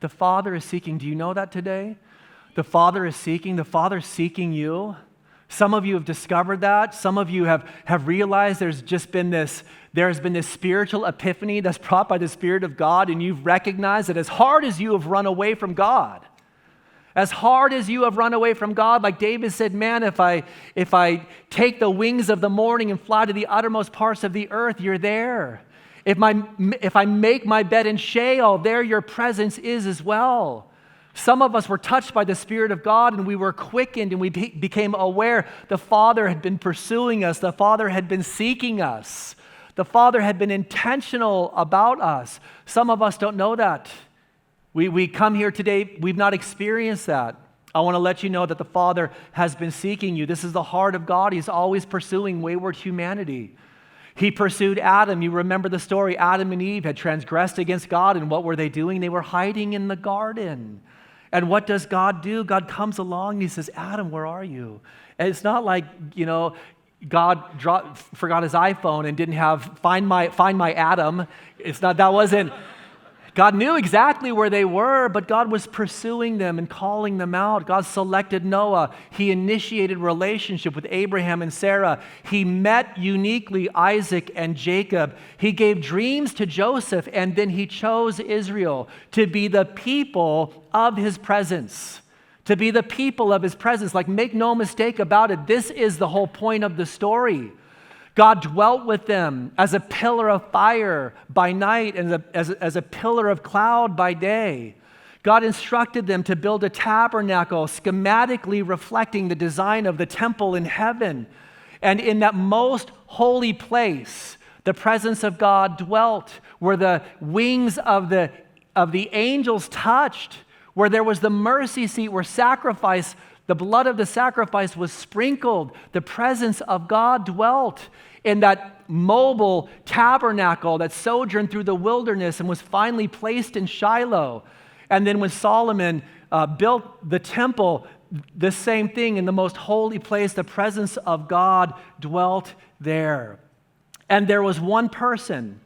The Father is seeking. Do you know that today? The Father is seeking. The Father's seeking you. Some of you have discovered that. Some of you have realized there's been this spiritual epiphany that's brought by the Spirit of God, and you've recognized that as hard as you have run away from God, like David said, man, if I take the wings of the morning and fly to the uttermost parts of the earth, you're there. If I make my bed in Sheol, there your presence is as well. Some of us were touched by the Spirit of God, and we were quickened, and we became aware the Father had been pursuing us. The Father had been seeking us. The Father had been intentional about us. Some of us don't know that. We come here today, we've not experienced that. I want to let you know that the Father has been seeking you. This is the heart of God. He's always pursuing wayward humanity. He pursued Adam. You remember the story. Adam and Eve had transgressed against God, and what were they doing? They were hiding in the garden. And what does God do? God comes along and he says, Adam, where are you? And it's not like, God forgot his iPhone and didn't have find my Adam. God knew exactly where they were, but God was pursuing them and calling them out. God selected Noah. He initiated relationship with Abraham and Sarah. He met uniquely Isaac and Jacob. He gave dreams to Joseph, and then he chose Israel to be the people of his presence. To be the people of his presence. Like, make no mistake about it, this is the whole point of the story. God dwelt with them as a pillar of fire by night and as a pillar of cloud by day. God instructed them to build a tabernacle schematically reflecting the design of the temple in heaven. And in that most holy place, the presence of God dwelt, where the wings of the angels touched, where there was the mercy seat, where the blood of the sacrifice was sprinkled. The presence of God dwelt in that mobile tabernacle that sojourned through the wilderness and was finally placed in Shiloh. And then when Solomon built the temple, the same thing, in the most holy place, the presence of God dwelt there. And there was one person,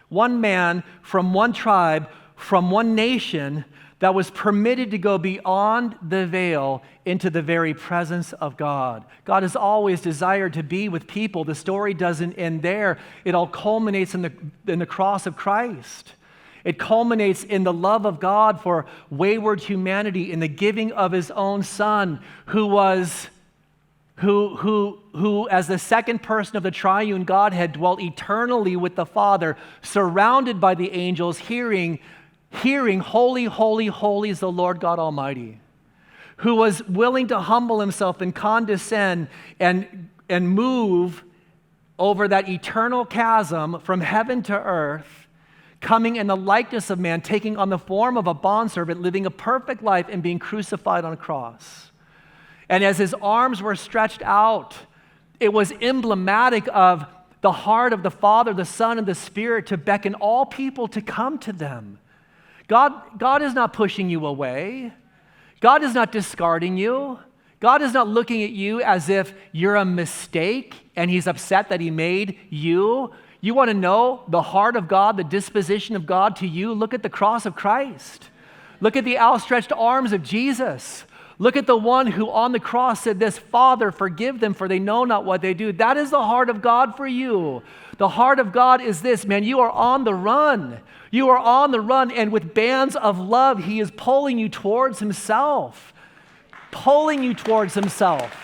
one man from one tribe, from one nation, that was permitted to go beyond the veil into the very presence of God. God has always desired to be with people. The story doesn't end there. It all culminates in the cross of Christ. It culminates in the love of God for wayward humanity, in the giving of his own Son, who as the second person of the triune Godhead dwelt eternally with the Father, surrounded by the angels, hearing, holy, holy, holy is the Lord God Almighty, who was willing to humble himself and condescend and move over that eternal chasm from heaven to earth, coming in the likeness of man, taking on the form of a bondservant, living a perfect life and being crucified on a cross. And as his arms were stretched out, it was emblematic of the heart of the Father, the Son, and the Spirit to beckon all people to come to them. God is not pushing you away. God is not discarding you. God is not looking at you as if you're a mistake and he's upset that he made you. You want to know the heart of God, the disposition of God to you? Look at the cross of Christ. Look at the outstretched arms of Jesus. Look at the one who on the cross said this, Father, forgive them, for they know not what they do. That is the heart of God for you. The heart of God is this, man, you are on the run. You are on the run, and with bands of love, he is pulling you towards himself. Pulling you towards himself.